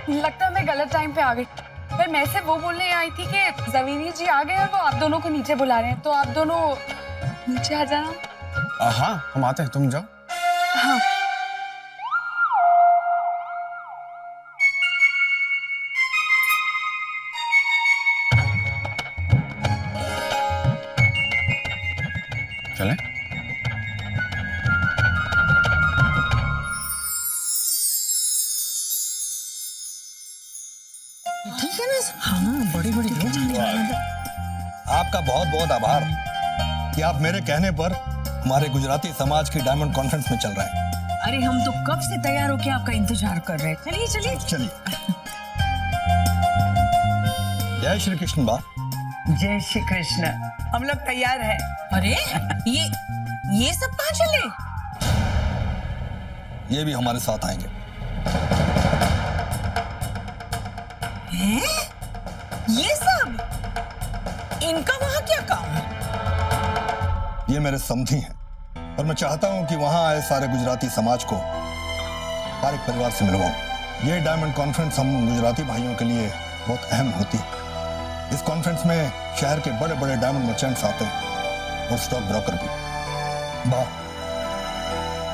लगता है मैं गलत टाइम पे आ गई। पर मैं से वो बोलने आई थी कि जमीरी जी आ गए और वो आप दोनों को नीचे बुला रहे हैं, तो आप दोनों नीचे आ जाना। हाँ हम आते हैं, तुम जाओ। हाँ। चलें? ठीक है ना? हाँ, बड़ी-बड़ी लोग। आपका बहुत बहुत आभार कि आप मेरे कहने पर हमारे गुजराती समाज की डायमंड कॉन्फ्रेंस में चल रहे हैं। अरे हम तो कब से तैयार होके आपका इंतजार कर रहे हैं। चलिए चलिए चलिए। जय श्री कृष्ण बा। जय श्री कृष्ण। हम लोग तैयार हैं। अरे ये सब कहाँ चले? ये भी हमारे साथ आएंगे। हैं? ये सब? इनका वहाँ क्या काम है? ये मेरे समधी हैं और मैं चाहता हूं कि वहां आए सारे गुजराती समाज को पारिक परिवार से मिलवाऊं। ये डायमंड कॉन्फ्रेंस हम गुजराती भाइयों के लिए बहुत अहम होती है। इस कॉन्फ्रेंस में शहर के बड़े बड़े डायमंड मर्चेंट्स आते हैं और स्टॉक ब्रोकर भी। वाह,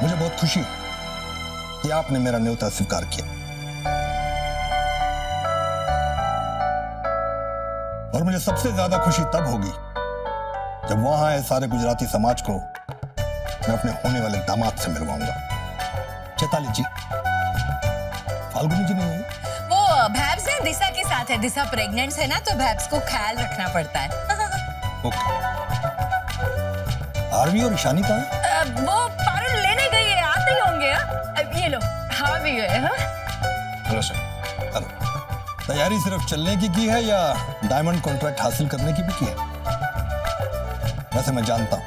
मुझे बहुत खुशी है कि आपने मेरा न्योता स्वीकार किया और मुझे सबसे ज्यादा खुशी तब होगी जब वहां आए सारे गुजराती समाज को मैं अपने होने वाले दामाद से मिलवाऊंगा। चैताली जी, फाल्गुनी जी नहीं है? वो भैब्स है, दिशा के साथ है। दिशा प्रेग्नेंट है ना, तो भैब्स को ख्याल रखना पड़ता है। ओके। आरवी और ईशानी कहाँ है? वो पारुल लेने गई है, आते ही होंगे। अब ये लो, हाँ भी गए। हाँ? Hello sir. हेलो। तैयारी सिर्फ चलने की है या डायमंड कॉन्ट्रैक्ट हासिल करने की भी की है? वैसे मैं जानता हूं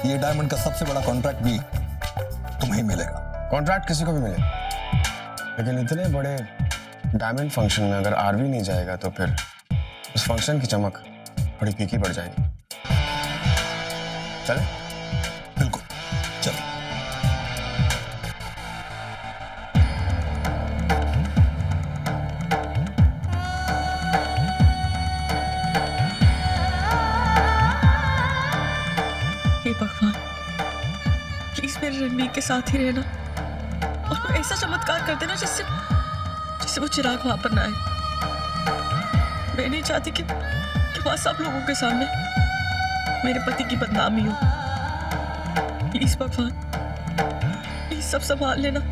ये डायमंड का सबसे बड़ा कॉन्ट्रैक्ट भी तुम्हें ही मिलेगा। कॉन्ट्रैक्ट किसी को भी मिले, लेकिन इतने बड़े डायमंड फंक्शन में अगर आरवी नहीं जाएगा तो फिर उस फंक्शन की चमक बड़ी फीकी पड़ जाएगी। चले? बिल्कुल, चलो। हे भगवान, प्लीज मेरे रणवीर के साथ ही रहना और कोई ऐसा चमत्कार कर देना जिससे वो चिराग वहां पर ना आए। मैं नहीं चाहती कि वहां सब लोगों के सामने मेरे पति की बदनामी हो। प्लीज भगवान, प्लीज सब संभाल लेना।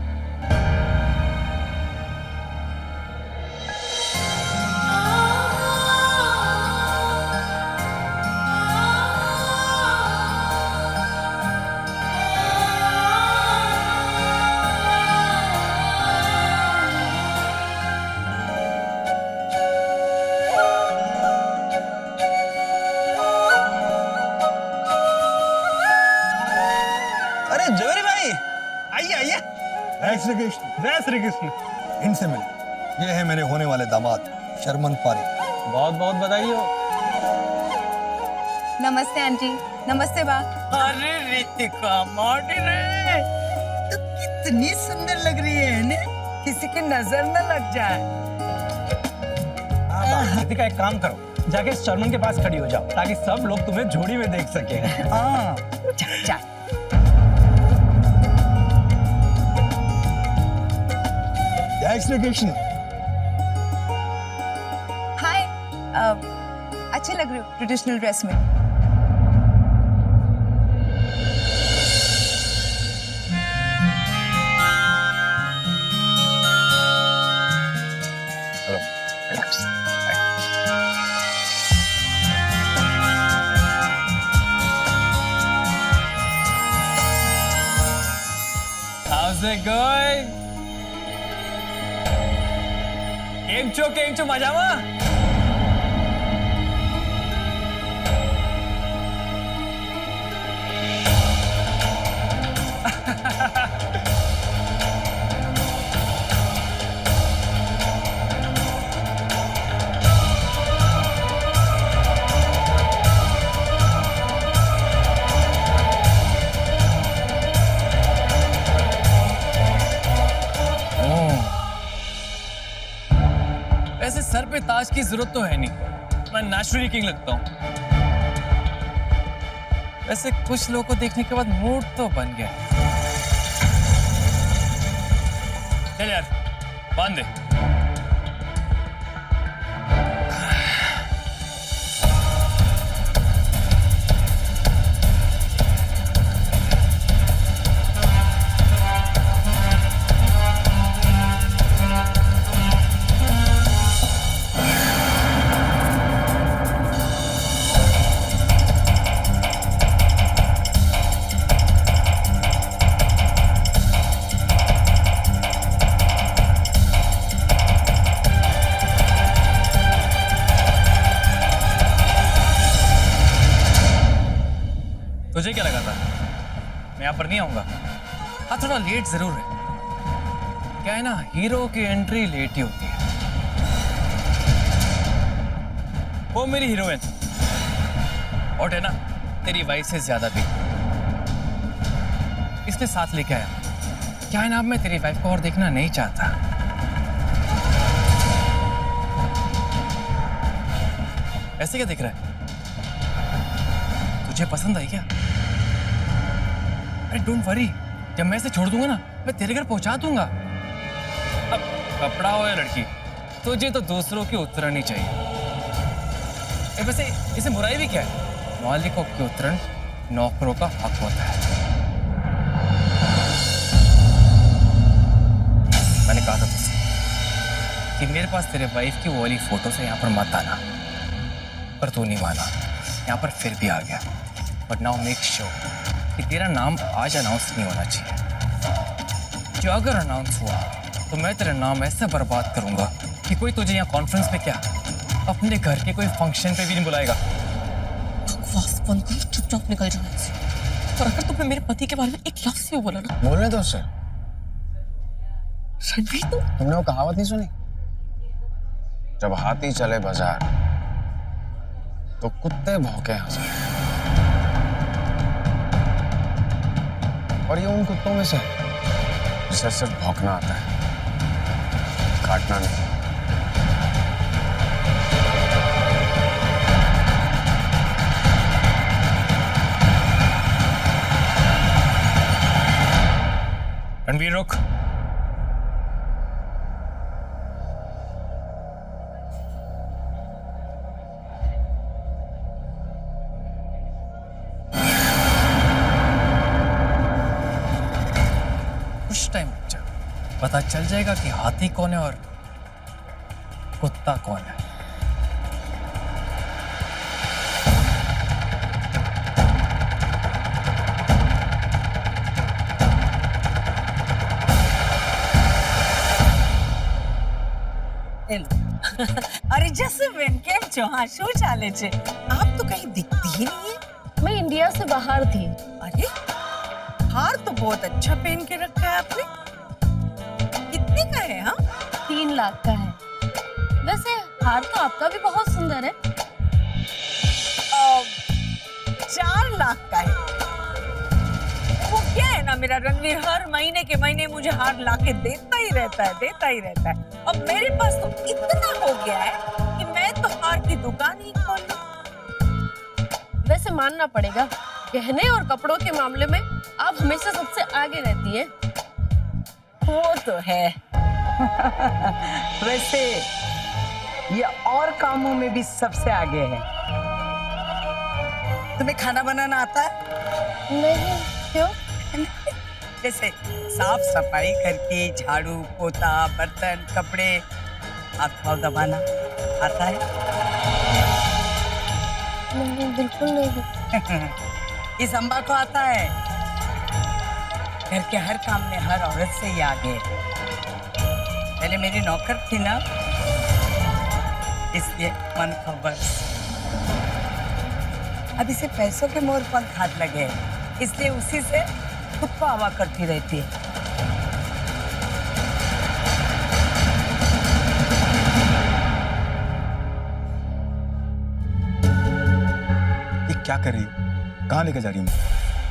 जोरी भाई, आइए आइए। जय श्री कृष्ण। जय श्री कृष्ण। इनसे मिले, ये है मेरे होने वाले दामाद शर्मन पारिक। बहुत बहुत बधाई हो। नमस्ते आंटी। नमस्ते बा। अरे रितिका मॉडर्न है, तो कितनी सुंदर लग रही है ना? किसी की नजर न लग जाए। रितिका एक काम करो, जाके शर्मन के पास खड़ी हो जाओ ताकि सब लोग तुम्हें जोड़ी में देख सके। हाँ, चल चल। जय श्री कृष्ण। हाय। अच्छे लग रहे हो ट्रेडिशनल ड्रेस में। How's it going? કેમ છો મજામાં? वैसे सर पे ताज की जरूरत तो है नहीं, मैं नेचुरली किंग लगता हूँ। वैसे कुछ लोगों को देखने के बाद मूड तो बन गया। चल यार बांध दे। तुझे क्या लगा था मैं यहाँ पर नहीं आऊंगा? हाँ थोड़ा लेट जरूर है। क्या है ना, हीरो की एंट्री लेट ही होती है। वो मेरी हीरोइन और है ना तेरी वाइफ से ज्यादा भी, इसलिए साथ लेके आया। क्या है ना, अब मैं तेरी वाइफ को और देखना नहीं चाहता। ऐसे क्या देख रहा है? तुझे पसंद आई क्या? अरे डोंट वरी, जब मैं इसे छोड़ दूंगा ना, मैं तेरे घर पहुंचा दूंगा। अब कपड़ा हो या लड़की, तुझे तो दूसरों की उतरनी चाहिए। वैसे इसे बुराई भी क्या है? मालिकों की उतरन नौकरों का हक होता है। मैंने कहा था तुझसे कि मेरे पास तेरे वाइफ की वो वाली फोटो से यहाँ पर मत आना, पर तू नहीं माना। यहाँ पर फिर भी आ गया। बट नाउ मेक श्योर कि तेरा नाम आज अनाउंस नहीं होना चाहिए। जो अगर अनाउंस हुआ तो मैं तेरा नाम ऐसे बर्बाद करूंगा कि कोई तुझे यहाँ कॉन्फ्रेंस पे क्या, अपने घर के कोई फंक्शन पे भी नहीं बुलाएगा। बकवास बंद कर, चुपचाप निकल जाओ ऐसे। और अगर तुमने मेरे पति के बारे में एक लफ्ज भी बोला ना, बोलने दो उससे। रणवीर तुमने वो कहावत नहीं सुनी, जब हाथी चले बाजार तो कुत्ते भौंके हजार। और ये उन कुत्तों में से जिसे सिर्फ भौंकना आता है, काटना नहीं। रणवीर रुक। कुछ टाइम पता चल जाएगा कि हाथी कौन है और कुत्ता कौन है। अरे जसबेन કેમ છો? हाँ શું ચાલે છે? आप तो कहीं दिखती ही नहीं है। मैं इंडिया से बाहर थी। अरे हार तो बहुत अच्छा पहन के रखा है आपने। कितने का है? हाँ 3 लाख का है। वैसे हार तो आपका भी बहुत सुंदर है। 4 लाख का है। वो क्या है ना, मेरा रणवीर हर महीने के महीने मुझे हार लाके देता ही रहता है। अब मेरे पास तो इतना हो गया है कि मैं तो हार की दुकान ही खोल लूं। वैसे मानना पड़ेगा, गहने और कपड़ों के मामले में आप हमेशा सबसे आगे रहती है। वो तो है। वैसे ये और कामों में भी सबसे आगे है। तुम्हें खाना बनाना आता है? नहीं, क्यों? जैसे साफ सफाई घर की, झाड़ू पोता, बर्तन, कपड़े, हाथ पाँव दबाना आता है? नहीं, बिल्कुल नहीं। इस अम्बा को आता है। घर के हर काम में हर औरत से ही आगे है। पहले मेरी नौकर थी ना, इसलिए मन खबर। अब इसे पैसों के मोर पर हाथ लगे हैं, इसलिए उसी से खुद को हवा करती रहती है। ये क्या कर रही हो? कहाँ लेकर जा रही हो?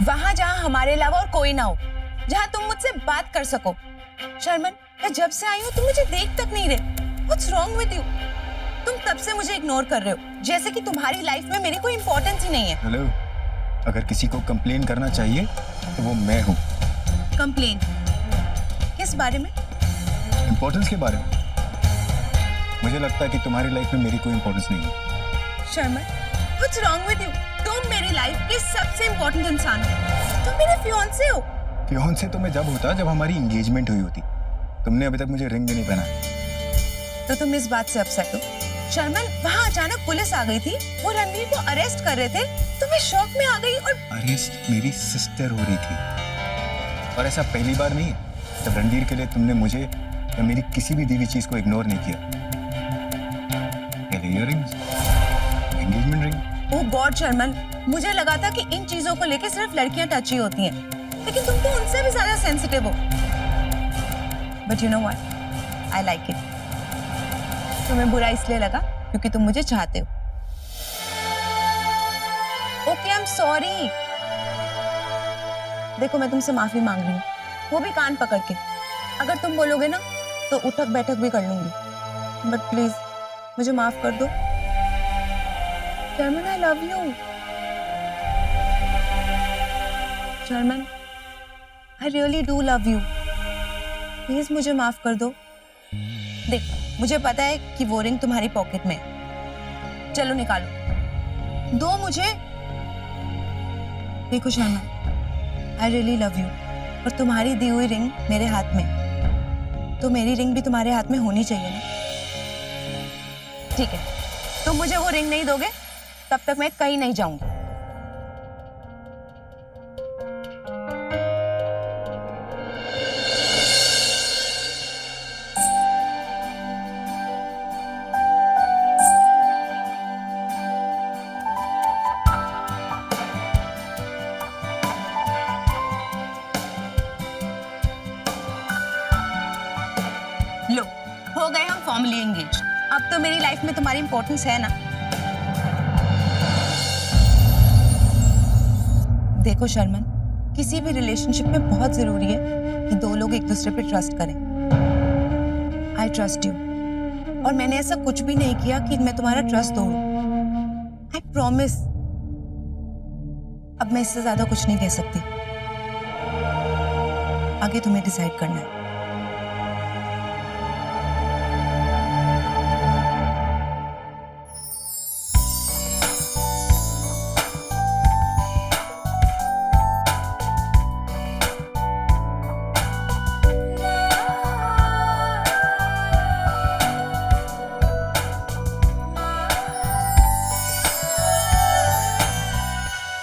वहां जहां हमारे अलावा और कोई ना हो, जहां तुम मुझसे बात कर सको। शर्मन, मैं जब से आई हूँ तुम मुझे देख तक नहीं रहे। What's wrong with you? तुम तब से मुझे इग्नोर कर रहे हो, जैसे कि तुम्हारी लाइफ में मेरी कोई इंपॉर्टेंस ही नहीं है। हेलो, अगर किसी को कंप्लेन करना चाहिए तो वो मैं हूँ। कंप्लेन? किस बारे में? इम्पोर्टेंस के बारे में। मुझे लगता है कि तुम्हारी लाइफ में मेरी कोई इम्पोर्टेंस नहीं है। Sharma, what's wrong with you? तुम मेरी लाइफ के सबसे इम्पोर्टेंट इंसान हो। तुम मेरे फियांसे हो। फियांसे तो मैं जब होता जब हमारी एंगेजमेंट हुई होती। तुमने अभी तक मुझे रिंग भी नहीं पहना। तो तुम इस बात से अपसेट हो? शर्मन, वहाँ अचानक पुलिस आ गई थी, वो रणवीर को अरेस्ट कर रहे थे, तो मैं शॉक में आ गई और अरेस्ट मेरी सिस्टर हो रही थी। और ऐसा पहली बार नहीं है जब रणवीर के लिए तुमने मुझे या मेरी किसी भी दी हुई चीज को इग्नोर नहीं किया। Earrings, engagement ring. Oh god Sharman, मुझे लगा था कि इन चीजों को लेके सिर्फ लड़कियां टची होती हैं, लेकिन तुम तो उनसे भी ज्यादा सेंसिटिव हो। But you know what, I like it. तुम्हें बुरा इसलिए लगा क्योंकि तुम मुझे चाहते हो। Okay, I am sorry. देखो, मैं तुमसे माफी मांग रही हूँ, वो भी कान पकड़ के। अगर तुम बोलोगे ना तो उठक बैठक भी कर लूंगी, बट प्लीज मुझे माफ कर दो। Sharman, I love you. Sharman, I really do love you. Please मुझे माफ कर दो। देख, मुझे पता है कि वो रिंग तुम्हारी पॉकेट में है। चलो निकालो, दो मुझे। देखो Sharman, I really love you, और तुम्हारी दी हुई रिंग मेरे हाथ में, तो मेरी रिंग भी तुम्हारे हाथ में होनी चाहिए ना। ठीक है, तुम मुझे वो रिंग नहीं दोगे तब तक मैं कहीं नहीं जाऊंगी। लो, हो गए हम फॉर्मली एंगेज। अब तो मेरी लाइफ में तुम्हारी इंपॉर्टेंस है ना। देखो शर्मन, किसी भी रिलेशनशिप में बहुत जरूरी है कि दो लोग एक दूसरे पे ट्रस्ट करें। आई ट्रस्ट यू, और मैंने ऐसा कुछ भी नहीं किया कि मैं तुम्हारा ट्रस्ट तोड़ूं। I promise. अब मैं इससे ज्यादा कुछ नहीं कह सकती। आगे तुम्हें डिसाइड करना है।